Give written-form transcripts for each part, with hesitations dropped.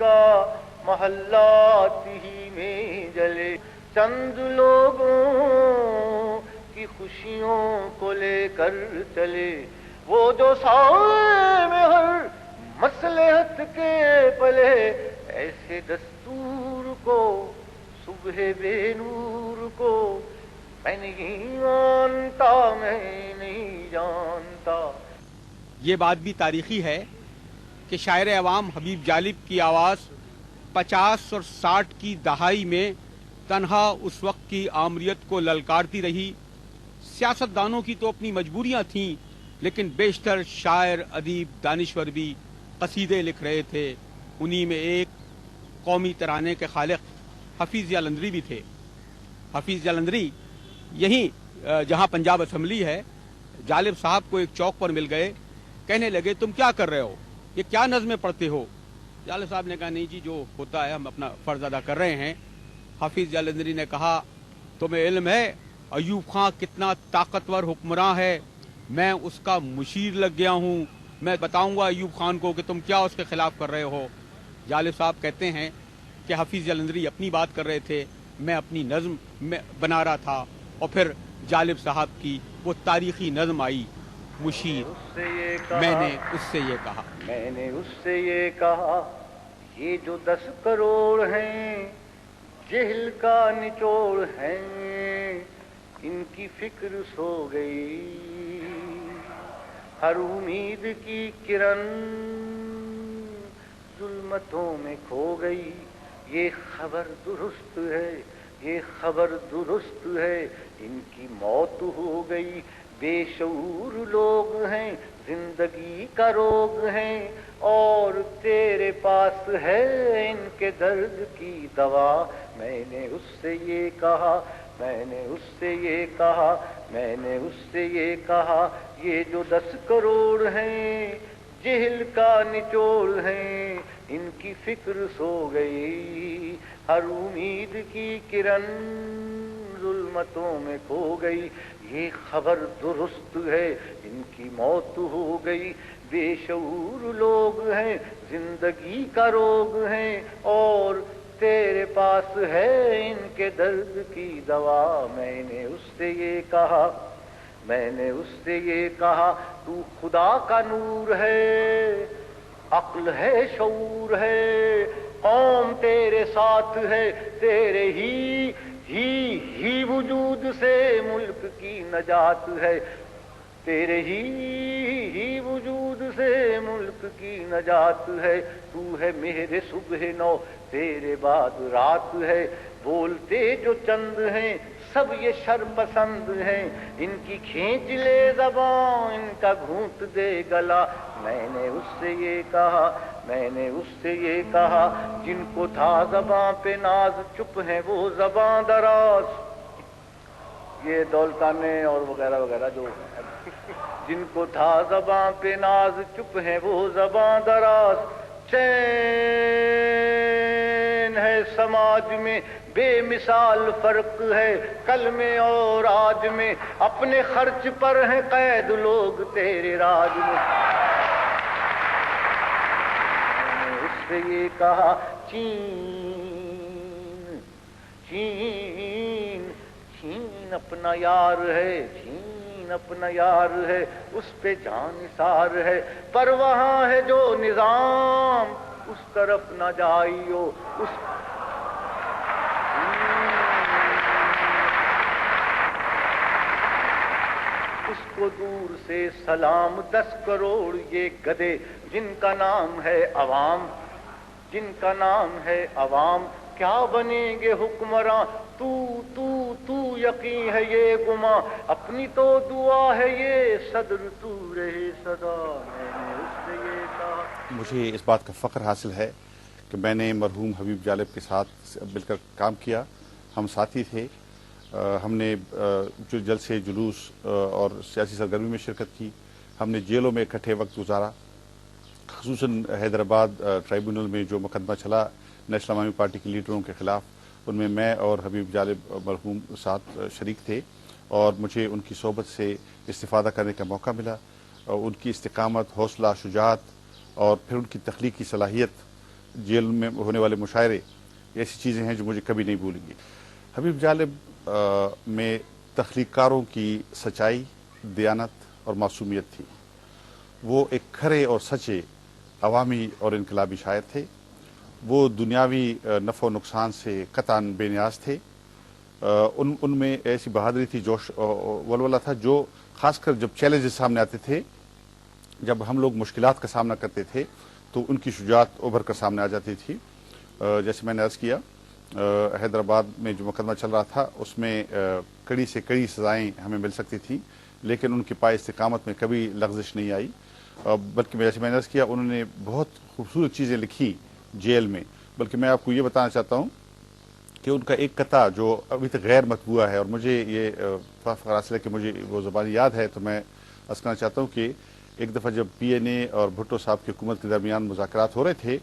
کا محلات ہی میں جلے، چند لوگوں کی خوشیوں کو لے کر چلے، وہ جو سائے میں ہر مصلحت کے پلے، ایسے دستور کو صبح بے نور کو میں نہیں جانتا، میں نہیں جانتا۔ یہ بات بھی تاریخی ہے کہ شاعر عوام حبیب جالب کی آواز 50 اور 60 کی دہائی میں تنہا اس وقت کی آمریت کو للکارتی رہی۔ سیاستدانوں کی تو اپنی مجبوریاں تھیں، لیکن بیشتر شاعر، ادیب، دانشور بھی قصیدے لکھ رہے تھے۔ انہی میں ایک قومی ترانے کے خالق حفیظ جالندھری بھی تھے۔ حفیظ جالندھری یہیں جہاں پنجاب اسمبلی ہے، جالب صاحب کو ایک چوک پر مل گئے، کہنے لگے تم کیا کر رہے ہو، یہ کیا نظمیں پڑھتے ہو؟ جالب صاحب نے کہا نہیں جی، جو ہوتا ہے ہم اپنا فرض ادا کر رہے ہیں۔ حفیظ جالندھری نے کہا تمہیں علم ہے ایوب خان کتنا طاقتور حکمراں ہے، میں اس کا مشیر لگ گیا ہوں، میں بتاؤں گا ایوب خان کو کہ تم کیا اس کے خلاف کر رہے ہو۔ جالب صاحب کہتے ہیں کہ حفیظ جالندھری اپنی بات کر رہے تھے، میں اپنی نظم میں بنا رہا تھا، اور پھر جالب صاحب کی وہ تاریخی نظم آئی مشیر۔ میں نے اس سے یہ کہا، میں نے اس سے یہ کہا، یہ جو 10 کروڑ ہیں جہل کا نچوڑ ہیں، ان کی فکر سو گئی، ہر امید کی کرن ظلمتوں میں کھو گئی، یہ خبر درست ہے، یہ خبر درست ہے، ان کی موت ہو گئی، بے شعور لوگ ہیں، زندگی کا روگ ہیں، اور تیرے پاس ہے ان کے درد کی دوا۔ میں نے اس سے یہ کہا، میں نے اس سے یہ کہا، میں نے اس سے یہ کہا، یہ جو 10 کروڑ ہیں جہل کا نچوڑ ہیں، ان کی فکر سو گئی، ہر امید کی کرن ظلمتوں میں کھو گئی، یہ خبر درست ہے، ان کی موت ہو گئی، بے شعور لوگ ہیں، زندگی کا روگ ہیں، اور تیرے پاس ہے ان کے درد کی دوا۔ میں نے اس سے یہ کہا، میں نے اس سے یہ کہا، تو خدا کا نور ہے، عقل ہے، شعور ہے، قوم تیرے ساتھ ہے، تیرے ہی وجود سے ملک کی نجات ہے، تیرے ہی وجود سے ملک کی نجات ہے، تو ہے مہر صبح نو، تیرے بعد رات ہے، بولتے جو چند ہیں سب یہ شرم پسند ہیں، ان کی کھینچ لے زبان، ان کا گھونٹ دے گلا۔ میں نے اس سے یہ کہا، میں نے اس سے یہ کہا، جن کو تھا زباں پہ ناز، چپ ہیں وہ زباں دراز۔ یہ دولتانے اور وغیرہ وغیرہ جو جن کو تھا زباں پہ ناز، چپ ہیں وہ زباں دراز۔ چین ہے سماج میں بے مثال فرق ہے، کل میں اور آج میں، اپنے خرچ پر ہیں قید لوگ تیرے راج میں۔ میں نے اس سے یہ کہا، چین چین چین اپنا یار ہے، چین اپنا یار ہے، اس پہ جان نثار ہے، پر وہاں ہے جو نظام، اس طرف نہ جائیو، اس کو دور سے سلام۔ 10 کروڑ یہ گدے جن کا نام ہے عوام، جن کا نام ہے عوام، کیا بنیں گے حکمراں؟ تو یقین ہے یہ گماں، اپنی تو دعا ہے یہ صدر تو رہے صدا۔ میں نے اس سے یہ کہا، مجھے اس بات کا فخر حاصل ہے کہ میں نے مرحوم حبیب جالب کے ساتھ مل کر کام کیا، ہم ساتھی تھے، ہم نے جو جلسے، جلوس اور سیاسی سرگرمی میں شرکت کی، ہم نے جیلوں میں اکٹھے وقت گزارا، خصوصاً حیدرآباد ٹرائیبونل میں جو مقدمہ چلا نیشنل عوامی پارٹی کے لیڈروں کے خلاف، ان میں میں اور حبیب جالب مرحوم ساتھ شریک تھے، اور مجھے ان کی صحبت سے استفادہ کرنے کا موقع ملا، اور ان کی استقامت، حوصلہ، شجاعت اور پھر ان کی تخلیقی صلاحیت जेल में होने वाले मुशायरे, ऐसी चीज़ें हैं जो मुझे कभी नहीं भूलेंगी। हबीब जालिब में तख्लीकारों की सच्चाई, दयानत और मासूमियत थी। वो एक खरे और सच्चे अवामी और इनकलाबी शायर थे। वो दुनियावी नफ़ो नुकसान से कतान बेनियाज थे। उनमें ऐसी बहादुरी थी, जोश वलवला था, जो खासकर जब चैलेंजेस सामने आते थे, जब हम लोग मुश्किलात का सामना करते थे, तो उनकी शुजाअत उभर कर सामने आ जाती थी। जैसे मैंने अर्ज़ किया, हैदराबाद में जो मुकदमा चल रहा था उसमें कड़ी से कड़ी सज़ाएँ हमें मिल सकती थी, लेकिन उनके पाए इस्तिकामत में कभी लग़ज़िश नहीं आई। बल्कि जैसे मैंने अर्ज़ किया, उन्होंने बहुत खूबसूरत चीज़ें लिखी जेल में। बल्कि मैं आपको ये बताना चाहता हूँ कि उनका एक कथा जो अभी तक गैर मतबूआ है, और मुझे ये फ़ख्र हासिल है कि मुझे वो ज़बानी याद है, तो मैं अर्ज़ करना चाहता हूँ कि एक दफ़ा जब PNA और भुट्टो साहब की हुकूमत के दरमियान मुज़ाकरात हो रहे थे,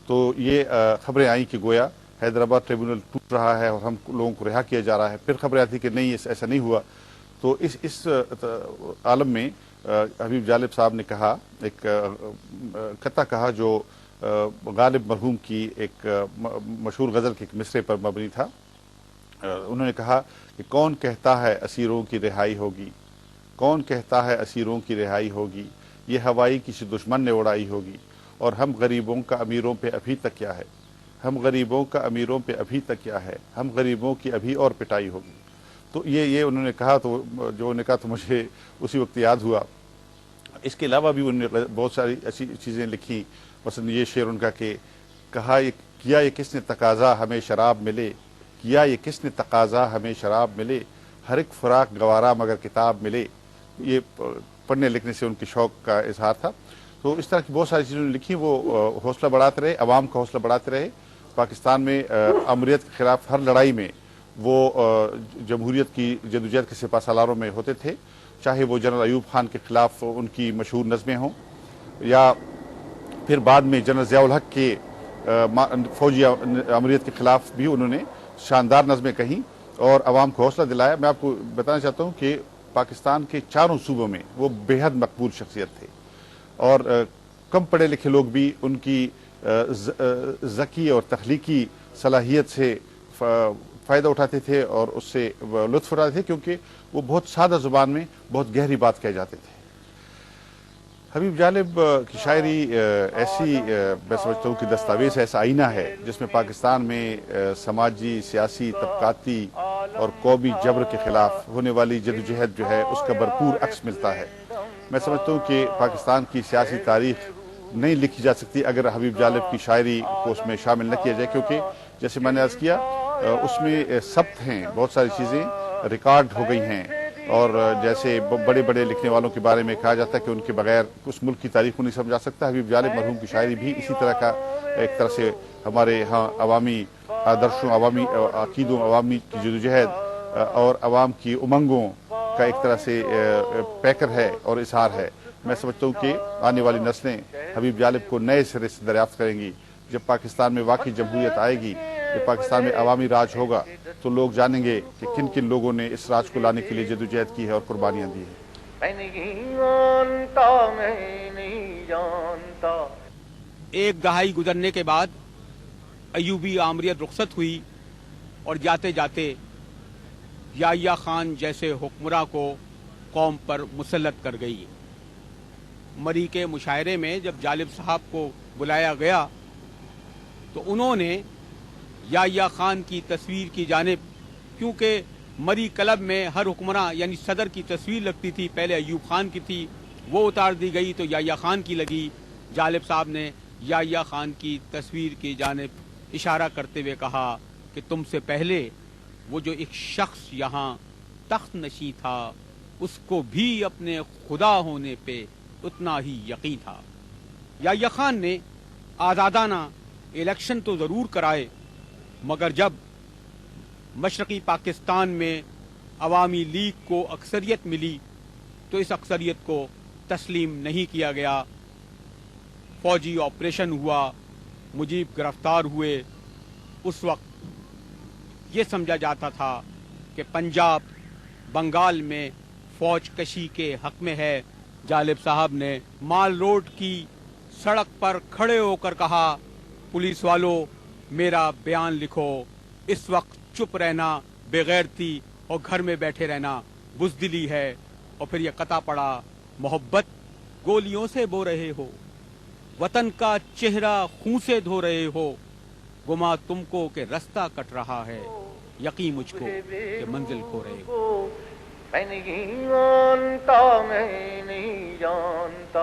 तो ये खबरें आई कि गोया हैदराबाद ट्रिब्यूनल टूट रहा है और हम लोगों को रिहा किया जा रहा है। फिर खबरें आती कि नहीं, ऐसा नहीं हुआ। तो इस आलम में हबीब जालिब साहब ने कहा, एक कथा कहा जो गालिब मरहूम की एक मशहूर गज़ल के एक मिसरे पर मबनी था। उन्होंने कहा कि कौन कहता है असीरों की रिहाई होगी, कौन कहता है असीरों की रिहाई होगी, ये हवाई किसी दुश्मन ने उड़ाई होगी, और हम गरीबों का अमीरों पे अभी तक क्या है, हम गरीबों का अमीरों पे अभी तक क्या है, हम गरीबों की अभी और पिटाई होगी। तो ये उन्होंने कहा, तो जो उन्होंने कहा तो मुझे उसी वक्त याद हुआ। इसके अलावा भी उन्होंने बहुत सारी ऐसी चीज़ें लिखी। मसलन ये शेर उनका कि कहा किया ये किसने तकाजा हमें शराब मिले, किया ये किसने तकाजा हमें शराब मिले, हर एक फराक गवारा मगर किताब मिले। ये पढ़ने लिखने से उनके शौक़ का इजहार था। तो इस तरह की बहुत सारी चीज़ें लिखी। वो हौसला बढ़ाते रहे, अवाम का हौसला बढ़ाते रहे। पाकिस्तान में अमरीत के ख़िलाफ़ हर लड़ाई में वो जमहूरियत की जदोजहद के सिपा सालारों में होते थे, चाहे वो जनरल अयूब खान के ख़िलाफ़ उनकी मशहूर नज़में हों, या फिर बाद में जनरल ज़िया उल हक के फौजी अमरीत के ख़िलाफ़ भी उन्होंने शानदार नज़में कहीं और अवाम को हौसला दिलाया। मैं आपको बताना चाहता हूँ कि पाकिस्तान के चारों सूबों में वो बेहद मकबूल शख्सियत थे, और कम पढ़े लिखे लोग भी उनकी ज़की और तख्लीकी सलाहियत से फ़ायदा उठाते थे और उससे लुत्फ़ उठाते थे, क्योंकि वो बहुत सादा ज़ुबान में बहुत गहरी बात कह जाते थे। हबीब जालिब की शायरी ऐसी मैं समझता हूँ कि दस्तावेज़ ऐसा आईना है जिसमें पाकिस्तान में समाजी, सियासी, तबकाती और कौमी जबर के ख़िलाफ़ होने वाली जदोजहद जो है उसका भरपूर अक्स मिलता है। मैं समझता हूँ कि पाकिस्तान की सियासी तारीख़ नहीं लिखी जा सकती अगर हबीब जालिब की शायरी को उसमें शामिल न किया जाए, क्योंकि जैसे मैंने अर्ज़ किया उसमें सब्त हैं, बहुत सारी चीज़ें रिकॉर्ड हो गई हैं। और जैसे बड़े बड़े लिखने वालों के बारे में कहा जाता है कि उनके बगैर उस मुल्क की तारीख को नहीं समझा सकता, हबीब जालिब मरहूम की शायरी भी इसी तरह का एक तरह से हमारे यहाँ अवामी आदर्शों, अवामी अकीदों, अवामी की जदोजहद और अवाम की उमंगों का एक तरह से पैकर है और इजहार है। मैं समझता हूँ कि आने वाली नस्लें हबीब जालिब को नए सिरे से दरियाफ्त करेंगी। जब पाकिस्तान में वाकई जमहूरियत आएगी, जब पाकिस्तान में अवामी राज होगा, तो लोग जानेंगे कि किन किन लोगों ने इस राज को लाने के लिए जदोजहद की है और कुर्बानियाँ दी हैं। एक दहाई गुजरने के बाद अयूबी आमरीत रुखसत हुई और जाते जाते याह्या खान जैसे हुक्मरां को कौम पर मुसल्लत कर गई। मरी के मुशायरे में जब जालिब साहब को बुलाया गया तो उन्होंने याह्या खान की तस्वीर की जानिब, क्योंकि मरी क्लब में हर हुक्मरां यानी सदर की तस्वीर लगती थी, पहले अयूब खान की थी, वो उतार दी गई तो याह्या खान की लगी। जालिब साहब ने याह्या खान की तस्वीर की जानिब इशारा करते हुए कहा कि तुमसे पहले वो जो एक शख्स यहाँ तख्त नशी था उसको भी अपने खुदा होने पे उतना ही यकीन था। याह्या खान ने आज़ादाना इलेक्शन तो ज़रूर कराए, मगर जब मशरक़ी पाकिस्तान में अवामी लीग को अक्सरियत मिली तो इस अक्सरियत को तस्लीम नहीं किया गया। फौजी ऑपरेशन हुआ, मुजीब गिरफ्तार हुए। उस वक्त ये समझा जाता था कि पंजाब बंगाल में फौज कशी के हक में है। जालिब साहब ने माल रोड की सड़क पर खड़े होकर कहा पुलिस वालों मेरा बयान लिखो, इस वक्त चुप रहना बेगैरती और घर में बैठे रहना बुज़दिली है। और फिर ये कता पड़ा, मोहब्बत गोलियों से बो रहे हो, वतन का चेहरा खून से धो रहे हो, गुमा तुमको के रास्ता कट रहा है, यकीन मुझको कि मंजिल खो रहे हो। मैं नहीं जानता, मैं नहीं जानता।